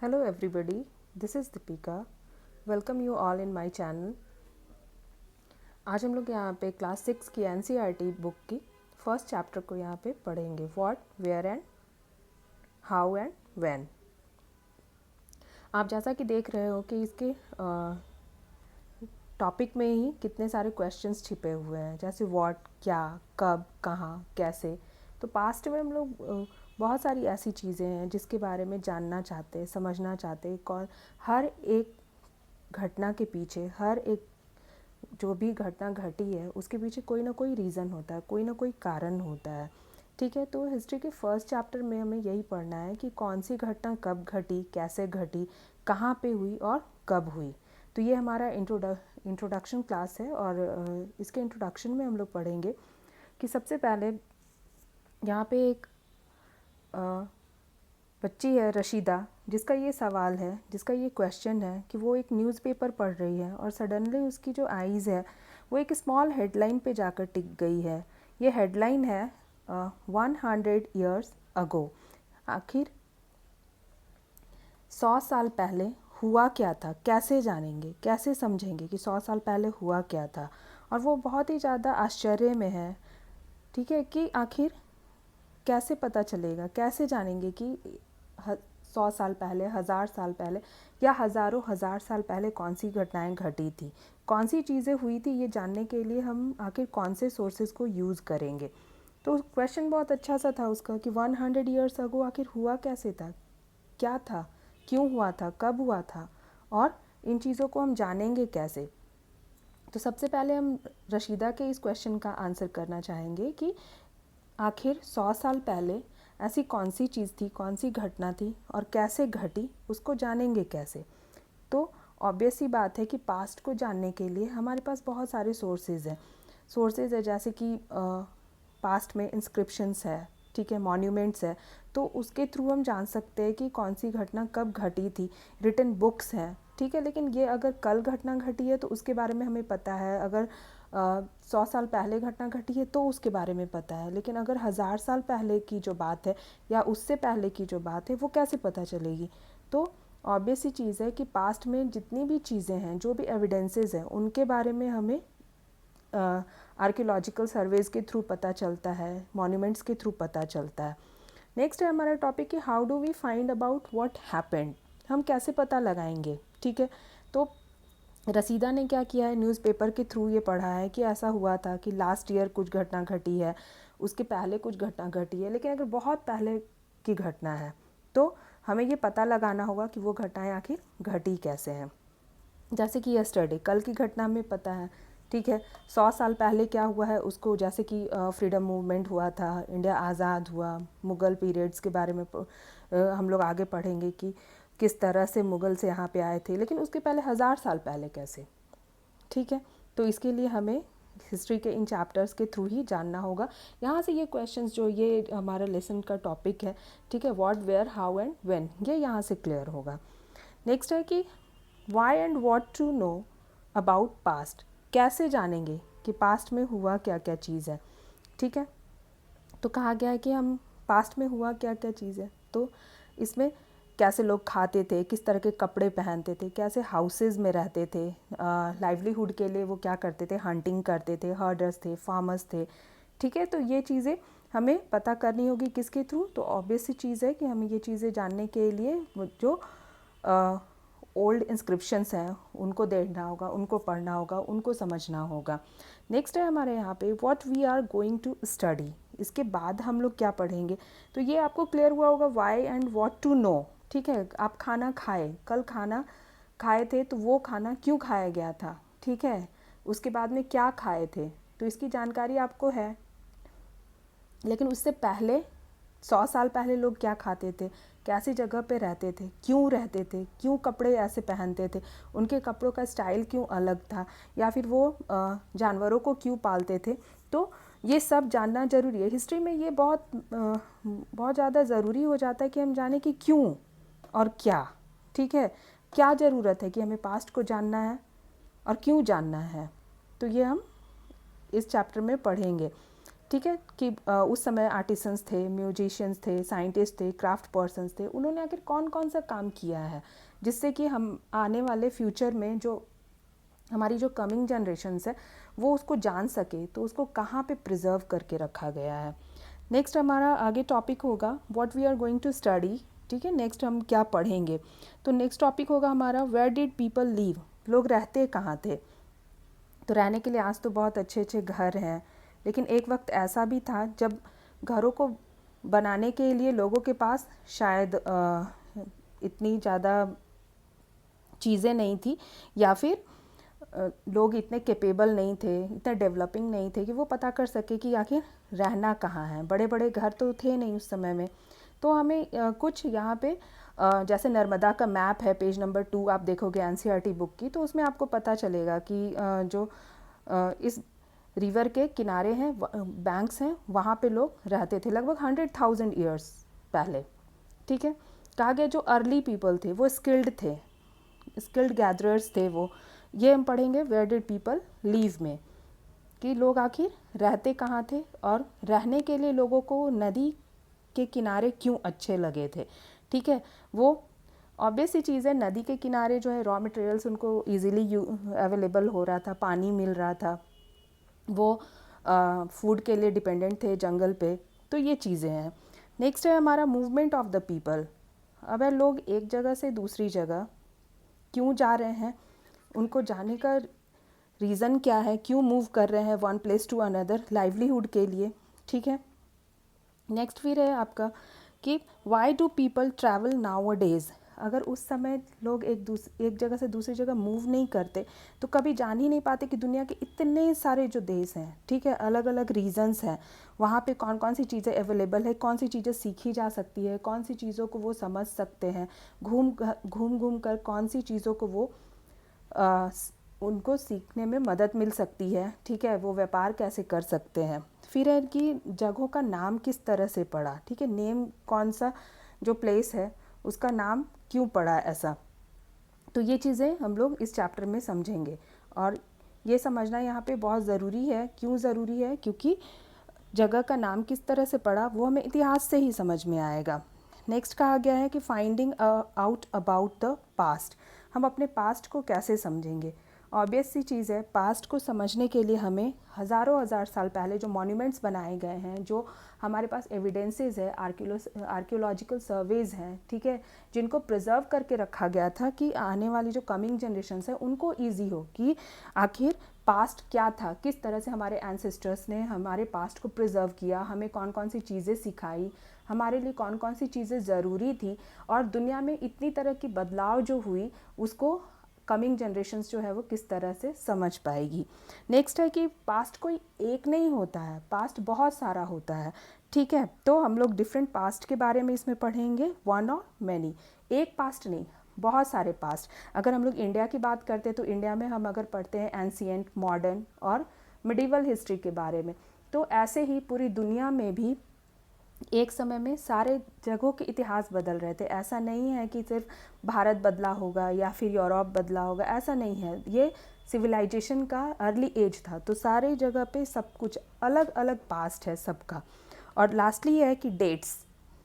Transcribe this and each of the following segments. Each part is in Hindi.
Hello everybody, this is Deepika. Welcome you all in my channel. आज हम लोग यहाँ पे क्लास 6 की NCERT बुक की फर्स्ट चैप्टर को यहाँ पे पढ़ेंगे. What, where and how and when. आप जैसा कि देख रहे हो कि इसके टॉपिक में ही कितने सारे क्वेश्चंस छिपे हुए हैं, जैसे व्हाट, क्या, कब, कहाँ, कैसे. तो पास्ट में हम लोग बहुत सारी ऐसी चीज़ें हैं जिसके बारे में जानना चाहते हैं, समझना चाहते हैं. कौन हर एक घटना के पीछे, हर एक जो भी घटना घटी है उसके पीछे कोई ना कोई रीज़न होता है, कोई ना कोई कारण होता है. ठीक है, तो हिस्ट्री के फर्स्ट चैप्टर में हमें यही पढ़ना है कि कौन सी घटना कब घटी, कैसे घटी, कहाँ पे हुई और कब हुई. तो ये हमारा इंट्रोडक्शन क्लास है और इसके इंट्रोडक्शन में हम लोग पढ़ेंगे कि सबसे पहले यहाँ पे एक बच्ची है रशीदा, जिसका ये सवाल है, जिसका ये क्वेश्चन है कि वो एक न्यूज़पेपर पढ़ रही है और सडनली उसकी जो आईज़ है वो एक स्मॉल हेडलाइन पे जाकर टिक गई है. ये हेडलाइन है 100 ईयर्स अगो. आखिर 100 साल पहले हुआ क्या था, कैसे जानेंगे, कैसे समझेंगे कि 100 साल पहले हुआ क्या था. और वो बहुत ही ज़्यादा आश्चर्य में है. ठीक है, कि आखिर कैसे पता चलेगा, कैसे जानेंगे कि 100 साल पहले, 1000 साल पहले या हज़ारों हज़ार साल पहले कौन सी घटनाएं घटी थी, कौन सी चीज़ें हुई थी. ये जानने के लिए हम आखिर कौन से सोर्सेज को यूज़ करेंगे. तो क्वेश्चन बहुत अच्छा सा था उसका कि 100 ईयर्स अगो आखिर हुआ कैसे था, क्या था, क्यों हुआ था, कब हुआ था, और इन चीज़ों को हम जानेंगे कैसे. तो सबसे पहले हम रशीदा के इस क्वेश्चन का आंसर करना चाहेंगे कि आखिर 100 साल पहले ऐसी कौन सी चीज़ थी, कौन सी घटना थी और कैसे घटी, उसको जानेंगे कैसे. तो ऑब्वियस सी बात है कि पास्ट को जानने के लिए हमारे पास बहुत सारे सोर्सेज है जैसे कि पास्ट में इंस्क्रिप्शंस है, ठीक है, मॉन्यूमेंट्स है, तो उसके थ्रू हम जान सकते हैं कि कौन सी घटना कब घटी थी. रिटन बुक्स हैं, ठीक है, लेकिन ये अगर कल घटना घटी है तो उसके बारे में हमें पता है. अगर 100 साल पहले घटना घटी है तो उसके बारे में पता है. लेकिन अगर 1000 साल पहले की जो बात है या उससे पहले की जो बात है वो कैसे पता चलेगी. तो ऑब्वियस सी चीज़ है कि पास्ट में जितनी भी चीज़ें हैं, जो भी एविडेंसेस हैं, उनके बारे में हमें आर्कियोलॉजिकल सर्वेज के थ्रू पता चलता है, मॉन्यूमेंट्स के थ्रू पता चलता है. नेक्स्ट है हमारा टॉपिक कि how do we find about what happened. हम कैसे पता लगाएंगे. ठीक है, तो रसीदा ने क्या किया है, न्यूज़पेपर के थ्रू ये पढ़ा है कि ऐसा हुआ था कि लास्ट ईयर कुछ घटना घटी है, उसके पहले कुछ घटना घटी है. लेकिन अगर बहुत पहले की घटना है तो हमें ये पता लगाना होगा कि वो घटनाएं आखिर घटी कैसे हैं. जैसे कि यस्टरडे, कल की घटना हमें पता है, ठीक है. 100 साल पहले क्या हुआ है उसको, जैसे कि फ्रीडम मूवमेंट हुआ था, इंडिया आज़ाद हुआ, मुग़ल पीरियड्स के बारे में हम लोग आगे पढ़ेंगे कि किस तरह से मुग़ल्स यहाँ पे आए थे. लेकिन उसके पहले 1000 साल पहले कैसे, ठीक है. तो इसके लिए हमें हिस्ट्री के इन चैप्टर्स के थ्रू ही जानना होगा. यहाँ से ये क्वेश्चंस जो ये हमारा लेसन का टॉपिक है, ठीक है, what, where, how and when, ये यहाँ से क्लियर होगा. नेक्स्ट है कि why and what to know about past. कैसे जानेंगे कि पास्ट में हुआ क्या क्या चीज़ है. ठीक है, तो कहा गया है कि हम पास्ट में हुआ क्या क्या चीज़ है. तो इसमें कैसे लोग खाते थे, किस तरह के कपड़े पहनते थे, कैसे हाउसेस में रहते थे, लाइवलीहुड के लिए वो क्या करते थे, हंटिंग करते थे, हर्डर्स थे, फार्मर्स थे. ठीक है, तो ये चीज़ें हमें पता करनी होगी किसके थ्रू. तो ऑब्वियस सी चीज़ है कि हमें ये चीज़ें जानने के लिए जो ओल्ड इंस्क्रिप्शंस हैं उनको देखना होगा, उनको पढ़ना होगा, उनको समझना होगा. नेक्स्ट है हमारे यहाँ पे what we are going to study. इसके बाद हम लोग क्या पढ़ेंगे. तो ये आपको क्लियर हुआ होगा why and what to know. ठीक है, आप खाना खाए, कल खाना खाए थे तो वो खाना क्यों खाया गया था. ठीक है, उसके बाद में क्या खाए थे, तो इसकी जानकारी आपको है. लेकिन उससे पहले 100 साल पहले लोग क्या खाते थे, कैसी जगह पे रहते थे, क्यों रहते थे, क्यों कपड़े ऐसे पहनते थे, उनके कपड़ों का स्टाइल क्यों अलग था, या फिर वो जानवरों को क्यों पालते थे. तो ये सब जानना ज़रूरी है. हिस्ट्री में ये बहुत ज़्यादा ज़रूरी हो जाता है कि हम जाने कि क्यों और क्या. ठीक है, क्या ज़रूरत है कि हमें पास्ट को जानना है और क्यों जानना है. तो ये हम इस चैप्टर में पढ़ेंगे. ठीक है, कि उस समय आर्टिसंस थे, म्यूजिशियंस थे, साइंटिस्ट थे, क्राफ्ट पर्सन्स थे, उन्होंने आखिर कौन कौन सा काम किया है जिससे कि हम आने वाले फ्यूचर में जो हमारी जो कमिंग जनरेशन्स है वो उसको जान सके, तो उसको कहाँ पे प्रिजर्व करके रखा गया है। नेक्स्ट हमारा आगे टॉपिक होगा what we are going to study. ठीक है, नेक्स्ट हम क्या पढ़ेंगे, तो नेक्स्ट टॉपिक होगा हमारा वेयर डिड पीपल लीव, लोग रहते कहाँ थे। तो रहने के लिए आज तो बहुत अच्छे अच्छे घर हैं, लेकिन एक वक्त ऐसा भी था जब घरों को बनाने के लिए लोगों के पास शायद इतनी ज़्यादा चीज़ें नहीं थी, या फिर लोग इतने कैपेबल नहीं थे, इतने डेवलपिंग नहीं थे कि वो पता कर सके कि आखिर रहना कहाँ है। बड़े बड़े घर तो थे नहीं उस समय में। तो हमें कुछ यहाँ पे जैसे नर्मदा का मैप है, पेज नंबर 2 आप देखोगे एनसीईआरटी बुक की, तो उसमें आपको पता चलेगा कि जो इस रिवर के किनारे हैं, बैंक्स हैं, वहाँ पे लोग रहते थे लगभग 100,000 ईयर्स पहले। ठीक है, कहा गया जो अर्ली पीपल थे वो स्किल्ड थे, स्किल्ड गैदरर्स थे वो। ये हम पढ़ेंगे वेयर डिड पीपल लीव में, कि लोग आखिर रहते कहाँ थे और रहने के लिए लोगों को नदी के किनारे क्यों अच्छे लगे थे। ठीक है, वो ऑब्वियस सी चीज़ है, नदी के किनारे जो है रॉ मटेरियल्स उनको ईजिली अवेलेबल हो रहा था, पानी मिल रहा था, वो फूड के लिए डिपेंडेंट थे जंगल पे, तो ये चीज़ें हैं। नेक्स्ट है हमारा मूवमेंट ऑफ द पीपल। अब लोग एक जगह से दूसरी जगह क्यों जा रहे हैं, उनको जाने का रीज़न क्या है, क्यों मूव कर रहे हैं one place to another livelihood के लिए। ठीक है, नेक्स्ट फिर है आपका कि why do people travel nowadays. अगर उस समय लोग एक जगह से दूसरी जगह मूव नहीं करते तो कभी जान ही नहीं पाते कि दुनिया के इतने सारे जो देश हैं, ठीक है, अलग अलग रीजन्स हैं, वहाँ पे कौन कौन सी चीज़ें अवेलेबल है, कौन सी चीज़ें सीखी जा सकती है, कौन सी चीज़ों को वो समझ सकते हैं, घूम कर कौन सी चीज़ों को वो उनको सीखने में मदद मिल सकती है। ठीक है, वो व्यापार कैसे कर सकते हैं। फिर है कि जगहों का नाम किस तरह से पड़ा। ठीक है, नेम कौन सा जो प्लेस है उसका नाम क्यों पड़ा ऐसा, तो ये चीज़ें हम लोग इस चैप्टर में समझेंगे। और ये समझना यहाँ पे बहुत ज़रूरी है। क्यों ज़रूरी है, क्योंकि जगह का नाम किस तरह से पड़ा वो हमें इतिहास से ही समझ में आएगा। नेक्स्ट कहा गया है कि finding out about the past. हम अपने पास्ट को कैसे समझेंगे। ऑब्वियस सी चीज़ है, पास्ट को समझने के लिए हमें हज़ारों हज़ार साल पहले जो मॉन्यूमेंट्स बनाए गए हैं, जो हमारे पास एविडेंसेस है, आर्कियोलॉजिकल सर्वेज हैं, ठीक है, जिनको प्रिजर्व करके रखा गया था कि आने वाली जो कमिंग जनरेशन्स है उनको ईजी हो कि आखिर पास्ट क्या था, किस तरह से हमारे एंसेस्टर्स ने हमारे पास्ट को प्रिजर्व किया, हमें कौन कौन सी चीज़ें सिखाई, हमारे लिए कौन कौन सी चीज़ें ज़रूरी थी, और दुनिया में इतनी तरह की बदलाव जो हुई उसको कमिंग जनरेशन्स जो है वो किस तरह से समझ पाएगी। नेक्स्ट है कि पास्ट कोई एक नहीं होता है, पास्ट बहुत सारा होता है। ठीक है, तो हम लोग डिफरेंट पास्ट के बारे में इसमें पढ़ेंगे, वन और मैनी, एक पास्ट नहीं, बहुत सारे पास्ट। अगर हम लोग इंडिया की बात करते हैं तो इंडिया में हम अगर पढ़ते हैं एंशिएंट, मॉडर्न और मिडिवल हिस्ट्री के बारे में, तो ऐसे ही पूरी दुनिया में भी एक समय में सारे जगहों के इतिहास बदल रहे थे। ऐसा नहीं है कि सिर्फ भारत बदला होगा या फिर यूरोप बदला होगा, ऐसा नहीं है। ये सिविलाइजेशन का अर्ली एज था, तो सारे जगह पे सब कुछ अलग अलग पास्ट है सबका। और लास्टली ये है कि डेट्स,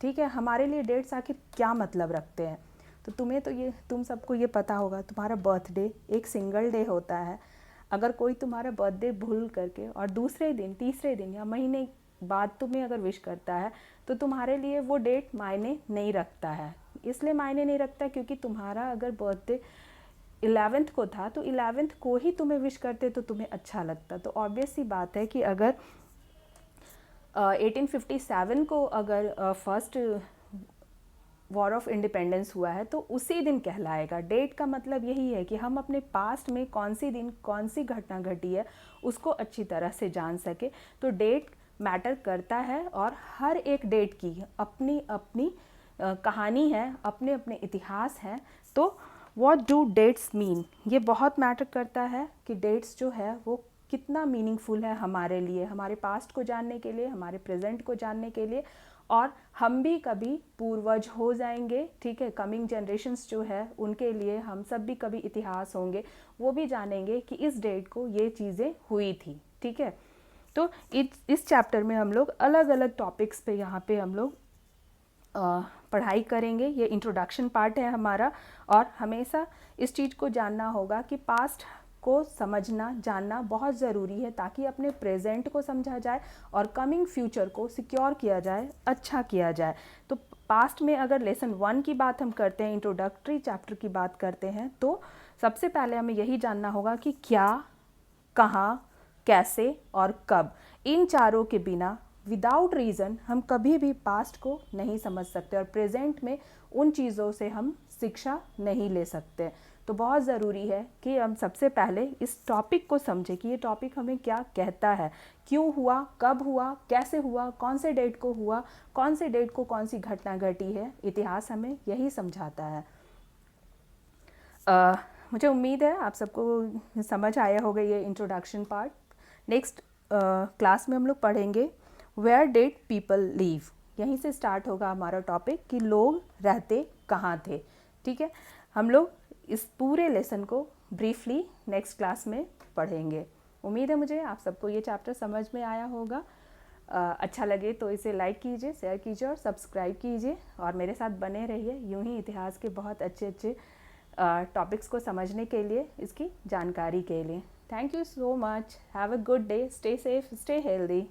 ठीक है, हमारे लिए डेट्स आखिर क्या मतलब रखते हैं। तो तुम सबको ये पता होगा, तुम्हारा बर्थडे एक सिंगल डे होता है। अगर कोई तुम्हारा बर्थडे भूल करके और दूसरे दिन, तीसरे दिन या महीने बाद तुम्हें अगर विश करता है तो तुम्हारे लिए वो डेट मायने नहीं रखता है। इसलिए मायने नहीं रखता क्योंकि तुम्हारा अगर बर्थडे 11th को था तो 11th को ही तुम्हें विश करते तो तुम्हें अच्छा लगता। तो ऑब्वियस सी बात है कि अगर 1857 को अगर फर्स्ट वॉर ऑफ इंडिपेंडेंस हुआ है तो उसी दिन कहलाएगा। डेट का मतलब यही है कि हम अपने पास्ट में कौन सी दिन कौन सी घटना घटी है उसको अच्छी तरह से जान सके। तो डेट मैटर करता है और हर एक डेट की अपनी अपनी कहानी है, अपने अपने इतिहास हैं। तो व्हाट डू डेट्स मीन, ये बहुत मैटर करता है कि डेट्स जो है वो कितना मीनिंगफुल है हमारे लिए, हमारे पास्ट को जानने के लिए, हमारे प्रेजेंट को जानने के लिए। और हम भी कभी पूर्वज हो जाएंगे, ठीक है, कमिंग जनरेशन्स जो है उनके लिए हम सब भी कभी इतिहास होंगे, वो भी जानेंगे कि इस डेट को ये चीज़ें हुई थी। ठीक है, तो इस चैप्टर में हम लोग अलग अलग टॉपिक्स पे यहाँ पे हम लोग पढ़ाई करेंगे। ये इंट्रोडक्शन पार्ट है हमारा, और हमेशा इस चीज़ को जानना होगा कि पास्ट को समझना जानना बहुत ज़रूरी है, ताकि अपने प्रेजेंट को समझा जाए और कमिंग फ्यूचर को सिक्योर किया जाए, अच्छा किया जाए। तो पास्ट में अगर लेसन 1 की बात हम करते हैं, इंट्रोडक्टरी चैप्टर की बात करते हैं, तो सबसे पहले हमें यही जानना होगा कि क्या, कहाँ, कैसे और कब। इन चारों के बिना विदाउट रीज़न हम कभी भी पास्ट को नहीं समझ सकते, और प्रेजेंट में उन चीज़ों से हम शिक्षा नहीं ले सकते। तो बहुत ज़रूरी है कि हम सबसे पहले इस टॉपिक को समझें कि ये टॉपिक हमें क्या कहता है, क्यों हुआ, कब हुआ, कैसे हुआ, कौन से डेट को हुआ, कौन से डेट को कौन सी घटना घटी है। इतिहास हमें यही समझाता है। मुझे उम्मीद है आप सबको समझ आया होगा ये इंट्रोडक्शन पार्ट। नेक्स्ट क्लास में हम लोग पढ़ेंगे वेयर डिड पीपल लीव। यहीं से स्टार्ट होगा हमारा टॉपिक कि लोग रहते कहाँ थे। ठीक है, हम लोग इस पूरे लेसन को ब्रीफली नेक्स्ट क्लास में पढ़ेंगे। उम्मीद है मुझे आप सबको ये चैप्टर समझ में आया होगा। अच्छा लगे तो इसे लाइक कीजिए, शेयर कीजिए और सब्सक्राइब कीजिए, और मेरे साथ बने रहिए यूं ही इतिहास के बहुत अच्छे अच्छे टॉपिक्स को समझने के लिए, इसकी जानकारी के लिए। Thank you so much. Have a good day, stay safe, stay healthy.